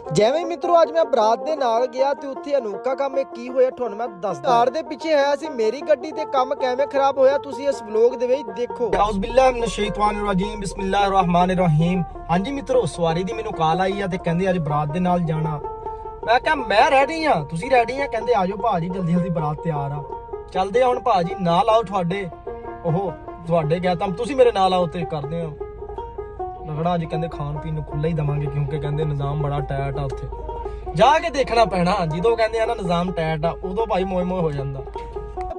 ਜਿਵੇਂ ਮਿੱਤਰੋ ਅੱਜ ਮੈਂ ਬਰਾਤ ਦੇ ਨਾਲ ਗਿਆ ਤੇ ਉੱਥੇ ਅਨੋਖਾ ਕੰਮ ਇਹ ਕੀ ਹੋਇਆ ਤੁਹਾਨੂੰ ਮੈਂ ਦੱਸਦਾ। ਕਾਰ ਦੇ ਪਿੱਛੇ ਹੈ ਸੀ ਮੇਰੀ ਗੱਡੀ ਤੇ ਕੰਮ ਕਿਵੇਂ ਖਰਾਬ ਹੋਇਆ ਤੁਸੀਂ ਇਸ ਵਲੌਗ ਦੇ ਵਿੱਚ ਦੇਖੋ। ਆਉਜ਼ ਬਿੱਲਾਹ ਮਿਨਸ਼ ਸ਼ੈਤਾਨਿਰ ਰਜੀਮ ਬਿਸਮਿਲ੍ਲਾਹਿਰ ਰਹਿਮਾਨਿਰ ਰਹੀਮ। ਹਾਂਜੀ ਮਿੱਤਰੋ, ਸਵਾਰੀ ਦੀ ਮੈਨੂੰ ਕਾਲ ਆਈ ਆ ਤੇ ਕਹਿੰਦੇ ਅੱਜ ਬਰਾਤ ਦੇ ਨਾਲ ਜਾਣਾ। ਮੈਂ ਕਿਹਾ ਮੈਂ ਰੈਡੀ ਆ, ਤੁਸੀਂ ਰੈਡੀ ਆ? ਕਹਿੰਦੇ ਆਜੋ ਭਾਜੀ, ਜਲਦੀ ਜਲਦੀ ਬਰਾਤ ਤਿਆਰ ਆ, ਚੱਲਦੇ ਆ ਹੁਣ ਭਾਜੀ। ਨਾਲ ਆਓ, ਤੁਹਾਡੇ ਗਿਆ ਤਾਂ ਤੁਸੀਂ ਮੇਰੇ ਨਾਲ ਆਓ ਤੇ ਕਰਦੇ ਆ ਰਗੜਾ। ਅੱਜ ਕਹਿੰਦੇ ਖਾਣ ਪੀਣ ਨੂੰ ਖੁੱਲਾ ਹੀ ਦਵਾਂਗੇ ਕਿਉਂਕਿ ਕਹਿੰਦੇ ਨਿਜ਼ਾਮ ਬੜਾ ਟਾਈਟ ਆ, ਉੱਥੇ ਜਾ ਕੇ ਦੇਖਣਾ ਪੈਣਾ। ਜਦੋਂ ਕਹਿੰਦੇ ਆ ਨਾ ਨਿਜ਼ਾਮ ਟਾਈਟ ਆ ਉਦੋਂ ਭਾਈ ਮੋਏ ਮੋਏ ਹੋ ਜਾਂਦਾ।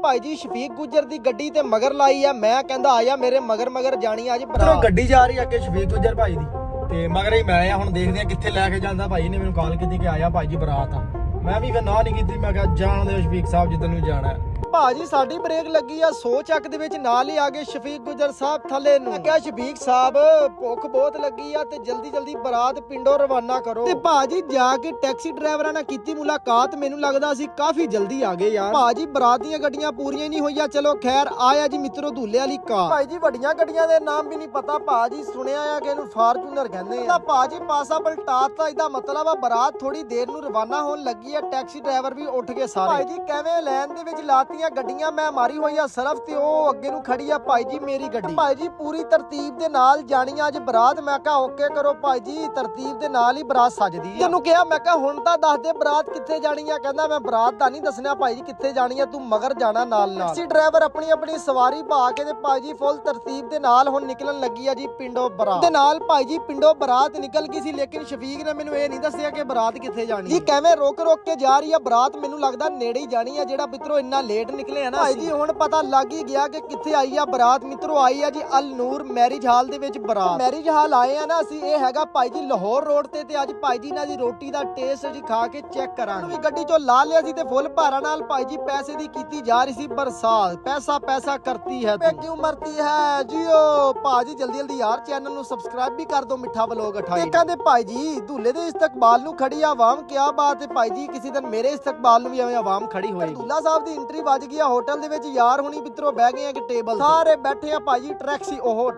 ਭਾਈ ਜੀ ਸ਼ਫੀਕ ਗੁੱਜਰ ਦੀ ਗੱਡੀ ਤੇ ਮਗਰ ਲਾਈ ਆ, ਮੈਂ ਕਹਿੰਦਾ ਆਇਆ ਮੇਰੇ ਮਗਰ ਜਾਣੀ ਅੱਜ ਬਰਾਤ। ਗੱਡੀ ਜਾ ਰਹੀ ਅੱਗੇ ਸ਼ਫੀਕ ਗੁੱਜਰ ਭਾਈ ਦੀ ਤੇ ਮਗਰ ਹੀ ਮੈਂ ਆ। ਹੁਣ ਦੇਖਦੇ ਆ ਕਿੱਥੇ ਲੈ ਕੇ ਜਾਂਦਾ। ਭਾਈ ਨੇ ਮੈਨੂੰ ਕਾਲ ਕੀਤੀ ਕਿ ਆਇਆ ਭਾਈ ਜੀ ਬਰਾਤ ਆ। ਮੈਂ ਵੀ ਫਿਰ ਨਾ ਨਹੀਂ ਕੀਤੀ, ਮੈਂ ਕਿਹਾ ਜਾਣ ਦਿਓ ਸ਼ਫੀਕ ਸਾਹਿਬ ਜਿੱਦਣ ਨੂੰ ਜਾਣਾ ਹੈ। ਭਾਜੀ ਸਾਡੀ ਬ੍ਰੇਕ ਲੱਗੀ ਆ 100 ਚੱਕ ਦੇ ਵਿੱਚ, ਨਾਲ ਹੀ ਆ ਗਏ ਸ਼ਫੀਕ ਗੁੱਜਰ ਸਾਹਿਬ ਥੱਲੇ ਨੂੰ। ਮੈਂ ਕਿਹਾ ਸ਼ਫੀਕ ਸਾਹਿਬ ਭੁੱਖ ਬਹੁਤ ਲੱਗੀ ਆ ਤੇ ਜਲਦੀ ਜਲਦੀ ਬਰਾਤ ਪਿੰਡੋਂ ਰਵਾਨਾ ਕਰੋ। ਤੇ ਭਾਜੀ ਜਾ ਕੇ ਟੈਕਸੀ ਡਰਾਈਵਰਾਂ ਨਾਲ ਕੀਤੀ ਮੁਲਾਕਾਤ, ਮੈਨੂੰ ਲੱਗਦਾ ਸੀ ਕਾਫੀ ਜਲਦੀ ਆ ਗਏ ਯਾਰ। ਭਾਜੀ ਬਰਾਤ ਦੀਆਂ ਗੱਡੀਆਂ ਪੂਰੀਆਂ ਨਹੀਂ ਹੋਈਆਂ, ਚਲੋ ਖੈਰ ਆਇਆ ਜੀ ਮਿੱਤਰੋ ਦੁੱਲੇ ਵਾਲੀ ਕਾਰ। ਭਾਈ ਜੀ ਵੱਡੀਆਂ ਗੱਡੀਆਂ ਦੇ ਨਾਮ ਵੀ ਨਹੀਂ ਪਤਾ, ਭਾਜੀ ਸੁਣਿਆ ਆ ਕਿ ਇਹਨੂੰ ਫਾਰਚੂਨਰ ਕਹਿੰਦੇ ਆ। ਭਾਜੀ ਪਾਸਾ ਪਲਟਾਤਾ, ਇਹਦਾ ਮਤਲਬ ਆ ਬਰਾਤ ਥੋੜੀ ਦੇਰ ਨੂੰ ਰਵਾਨਾ ਹੋਣ ਲੱਗੀ ਆ। ਟੈਕਸੀ ਡਰਾਈਵਰ ਵੀ ਉੱਠ ਗਏ ਸਾਰੇ। ਭਾਈ ਜੀ ਕਿਵੇਂ ਲਾਈਨ ਦੇ ਵਿੱਚ ਲਾਤੀਆਂ ਗੱਡੀਆਂ, ਮੈਂ ਮਾਰੀ ਹੋਈ ਆ ਸਰਫ ਤੇ ਉਹ ਅੱਗੇ ਨੂੰ ਖੜੀ ਆ ਭਾਈ ਜੀ ਮੇਰੀ ਗੱਡੀ। ਭਾਈ ਜੀ ਪੂਰੀ ਤਰਤੀਬ ਦੇ ਨਾਲ ਜਾਣੀ ਅੱਜ ਬਰਾਤ। ਮੈਂ ਕਿਹਾ ਓਕੇ ਕਰੋ ਭਾਈ ਜੀ, ਤਰਤੀਬ ਦੇ ਨਾਲ ਹੀ ਬਰਾਤ ਸਜਦੀ ਆ। ਤੈਨੂੰ ਕਿਹਾ ਮੈਂ ਕਿਹਾ ਹੁਣ ਤਾਂ ਦੱਸ ਦੇ ਬਰਾਤ ਕਿੱਥੇ ਜਾਣੀ ਆ। ਕਹਿੰਦਾ ਮੈਂ ਬਰਾਤ ਦਾ ਨਹੀਂ ਦੱਸਣਾ ਭਾਈ ਜੀ ਕਿੱਥੇ ਜਾਣੀ ਆ, ਤੂੰ ਮਗਰ ਜਾਣਾ ਨਾਲ। ਟੈਕਸੀ ਡਰਾਈਵਰ ਆਪਣੀ ਸਵਾਰੀ ਪਾ ਕੇ ਤੇ ਭਾਈ ਜੀ ਫੁੱਲ ਤਰਤੀਬ ਦੇ ਨਾਲ ਹੁਣ ਨਿਕਲਣ ਲੱਗੀ ਆ ਜੀ ਪਿੰਡੋਂ ਬਰਾਤ ਦੇ ਨਾਲ। ਭਾਈ ਜੀ ਪਿੰਡੋਂ ਬਰਾਤ ਨਿਕਲ ਗਈ ਸੀ, ਲੇਕਿਨ ਸ਼ਫੀਕ ਨੇ ਮੈਨੂੰ ਇਹ ਨਹੀਂ ਦੱਸਿਆ ਕਿ ਬਰਾਤ ਕਿੱਥੇ ਜਾਣੀ ਜੀ। ਕਿਵੇਂ ਰੁਕ ਕੇ ਜਾ ਰਹੀ ਆ ਬਰਾਤ, ਮੈਨੂੰ ਲੱਗਦਾ ਨੇੜੇ ਹੀ ਜਾਣੀ ਆ। ਜਿਹੜਾ ਮਿੱਤਰੋ ਇੰਨਾ ਲੇਟ ਨਿਕਲੇ ਆ ਨਾ ਭਾਈ ਜੀ, ਹੁਣ ਪਤਾ ਲੱਗ ਹੀ ਗਿਆ ਕਿ ਕਿੱਥੇ ਆਈ ਆ ਬਰਾਤ। ਮਿੱਤਰੋ ਆਈ ਆ ਜੀ ਅਲ ਨੂਰ ਮੈਰਿਜ ਹਾਲ ਦੇ ਵਿੱਚ ਬਰਾਤ। ਮੈਰਿਜ ਹਾਲ ਆਏ ਆ ਨਾ ਅਸੀਂ, ਇਹ ਹੈਗਾ ਭਾਈ ਜੀ ਲਾਹੌਰ ਰੋਡ ਤੇ ਅੱਜ ਭਾਈ ਜੀ ਨਾਲ ਦੀ ਰੋਟੀ ਦਾ ਟੇਸਟ ਜੀ ਖਾ ਕੇ ਚੈੱਕ ਕਰਾਂਗੇ। ਗੱਡੀ ਚੋਂ ਲਾ ਲਿਆ ਸੀ ਤੇ ਫੁੱਲ ਭਾਰਾਂ ਨਾਲ ਭਾਈ ਜੀ ਪੈਸੇ ਦੀ ਕੀਤੀ ਜਾ ਰਹੀ ਸੀ ਬਰਸਾਤ। ਪੈਸਾ ਕਰਤੀ ਹੈ ਤੂੰ ਕਿਉਂ ਮਰਤੀ ਹੈ ਜੀਓ। ਭਾਜੀ ਜਲਦੀ ਯਾਰ ਚੈਨਲ ਨੂੰ ਸਬਸਕ੍ਰਾਈਬ ਵੀ ਕਰ ਦੋ, ਮਿੱਠਾ ਵਲੋਗ 28। ਕਹਿੰਦੇ ਭਾਈ ਜੀ ਦੁੱਲੇ ਦੇ ਇਸਤਕਬਾਲ ਨੂੰ ਖੜੀ ਆਵਾਮ, ਕਿਆ ਬਾਤ ਹੈ ਭਾਈ ਜੀ। ਕਿਸੇ ਦਿਨ ਮੇਰੇ ਇਸਤਕਬਾਲ ਨੂੰ ਵੀ ਐਵੇਂ ਆਵਾਮ ਖੜੀ ਹੋਏਗੀ। ਦੁੱਲਾ ਸਾਹਿਬ ਦੀ ਐਂਟਰੀ ਵੱਜ ਗਈ ਆ ਹੋਟਲ ਦੇ ਵਿੱਚ, ਯਾਰ ਹੁਣੀ ਮਿੱਤਰੋ ਬਹਿ ਗਏ ਆ ਕਿ ਟੇਬਲ ਸਾਰੇ ਬੈਠੇ ਆ ਭਾਈ ਜੀ।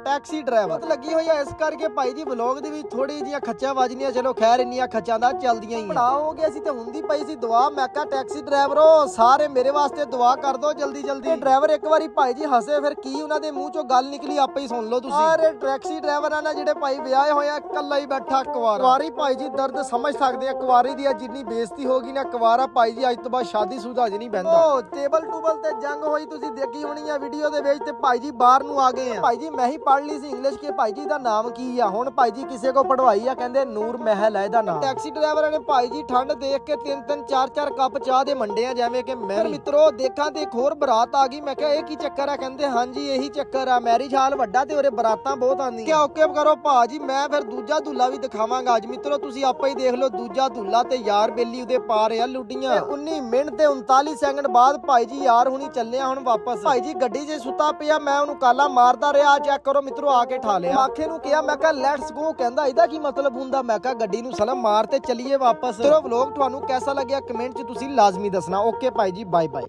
ਟੈਕਸੀ ਡਰਾਈਵਰ ਲੱਗੀ ਹੋਈ ਆ, ਇਸ ਕਰਕੇ ਭਾਈ ਜੀ ਵਲੋਗ ਦੇ ਵਿੱਚ ਥੋੜੀ ਜਿਹੀਆਂ ਖੱਚਾਂ ਵੱਜਣੀਆਂ। ਚਲੋ ਖੈਰ ਇੰਨੀਆਂ ਖੱਚਾਂ ਦਾ ਚੱਲਦੀਆਂ ਹੀ ਆ। ਹੋ ਗਿਆ ਸੀ ਤੇ ਹੁੰਦੀ ਪਈ ਸੀ ਦੁਆ। ਮੈਂ ਕਿਹਾ ਟੈਕਸੀ ਡਰਾਈਵਰੋ ਸਾਰੇ ਮੇਰੇ ਵਾਸਤੇ ਦੁਆ ਕਰ ਦੋ ਜਲਦੀ। ਡਰਾਈਵਰ ਇੱਕ ਵਾਰੀ ਭਾਈ ਜੀ ਹੱਸੇ, ਫਿਰ ਕੀ ਉਹਨਾਂ ਦੇ ਮੂੰਹ ਚੋਂ ਗੱਲ ਨਿਕਲੀ ਆਪੇ ਹੀ ਸੁਣ ਲਓ ਤੁਸੀਂ। ਸਾਰੇ ਟੈਕਸੀ ਡਰਾਈਵਰਾਂ ਨਾਲ ਜਿਹੜੇ ਭਾਈ ਵਿਆਹੇ ਹੋਏ ਆ, ਇਕੱਲਾ ਹੀ ਬੈਠਾ ਕੁਵਾਰੀ ਭਾਈ ਜੀ ਦਰਦ ਸਮਝ ਸਕਦੇ ਆ। ਕੁਵਾਰੀ ਦੀ ਜਿੰਨੀ ਬੇਇੱਜ਼ਤੀ ਹੋਗੀ ਨਾ, ਕੁਵਾਰਾ ਭਾਈ ਜੀ ਅੱਜ ਤੋਂ ਬਾਅਦ ਸ਼ਾਦੀशुदा ਨਹੀਂ ਬਹਿੰਦਾ। ਉਹ ਟੇਬਲ ਤੇ ਜੰਗ ਹੋਈ ਤੁਸੀਂ ਦੇਖੀ ਹੋਣੀ ਆ ਵੀਡੀਓ ਦੇ ਵਿੱਚ। ਤੇ ਭਾਈ ਜੀ ਬਾਹਰ ਨੂੰ ਆ ਗਏ ਆ। ਭਾਈ ਜੀ ਮੈਂ ਹੀ ਪੜ੍ਹ ਲਈ ਸੀ ਇੰਗਲਿਸ਼ ਕਿ ਭਾਈ ਜੀ ਦਾ ਨਾਮ ਕੀ ਆ। ਹੁਣ ਭਾਈ ਜੀ ਕਿਸੇ ਕੋ ਪੜਵਾਈ ਆ, ਕਹਿੰਦੇ ਨੂਰ ਮਹਿਲ ਹੈ ਇਹਦਾ ਨਾਮ। ਟੈਕਸੀ ਡਰਾਈਵਰਾਂ ਨੇ ਭਾਈ ਜੀ ਠੰਡ ਦੇਖ ਕੇ 3-3 4-4 ਕੱਪ ਚਾਹ ਦੇ ਮੰਡੇ ਆ ਜਿਵੇਂ ਕਿ ਮੈਂ। ਮਿੱਤਰੋ ਦੇਖਾਂ ਤੇ ਇੱਕ ਹੋਰ ਬਰਾਤ ਆ ਗਈ। ਮੈਂ ਕਿਹਾ ਇਹ ਕੀ ਚੱਕਰ ਆ? ਕਹਿੰਦੇ ਹਾਂਜੀ ਇਹੀ ਚੱਕਰ ਆ, ਮੈਰਿਜ ਹਾਲ ਵੱਡਾ ਤੇ ਉਰੇ ਬਰਾਤਾਂ ਬਹੁਤ ਆਉਂਦੀਆਂ। ਕਿਹਾ ਓਕੇ ਕਰੋ ਭਾਜੀ, ਮੈਂ ਫਿਰ ਦੂਜਾ ਦੁੱਲਾ ਵੀ ਦਿਖਾਵਾਂਗਾ ਅੱਜ। ਮਿੱਤਰੋ ਤੁਸੀਂ ਆਪੇ ਹੀ ਦੇਖ ਲਓ ਦੂਜਾ ਦੁੱਲਾ ਤੇ ਯਾਰ ਬੇਲੀ ਉਹਦੇ ਪਾ ਰਿਹਾ ਲੁੱਡੀਆਂ। 19 ਮਿੰਟ ਤੇ 39 ਸੈਕਿੰਡ ਬਾਅਦ ਭਾਈ ਜੀ ਯਾਰ ਹੁਣੀ ਚੱਲੇ ਹੁਣ ਵਾਪਸ। ਭਾਈ ਜੀ ਗੱਡੀ 'ਚ ਸੁੱਤਾ ਪਿਆ, ਮੈਂ ਉਹਨੂੰ ਕਾਲਾ ਮਾਰਦਾ ਰਿਹਾ। ਚੈੱਕ ਕਰੋ ਮਿੱਤਰੋ ਆ ਕੇ ਠਾ ਲਿਆ। ਆਖੇ ਨੂੰ ਕਿਹਾ, ਮੈਂ ਕਿਹਾ ਲੈਟਸ ਗੋ। ਕਹਿੰਦਾ ਇਹਦਾ ਕੀ ਮਤਲਬ ਹੁੰਦਾ? ਮੈਂ ਕਿਹਾ ਗੱਡੀ ਨੂੰ ਸਲਾਮ ਮਾਰ ਤੇ ਚੱਲੀਏ ਵਾਪਸ। ਚਲੋ ਵਲੋਗ ਤੁਹਾਨੂੰ ਕੈਸਾ ਲੱਗਿਆ ਕਮੈਂਟ 'ਚ ਤੁਸੀਂ ਲਾਜ਼ਮੀ ਦੱਸਣਾ। ਓਕੇ ਭਾਈ ਜੀ, ਬਾਏ ਬਾਏ।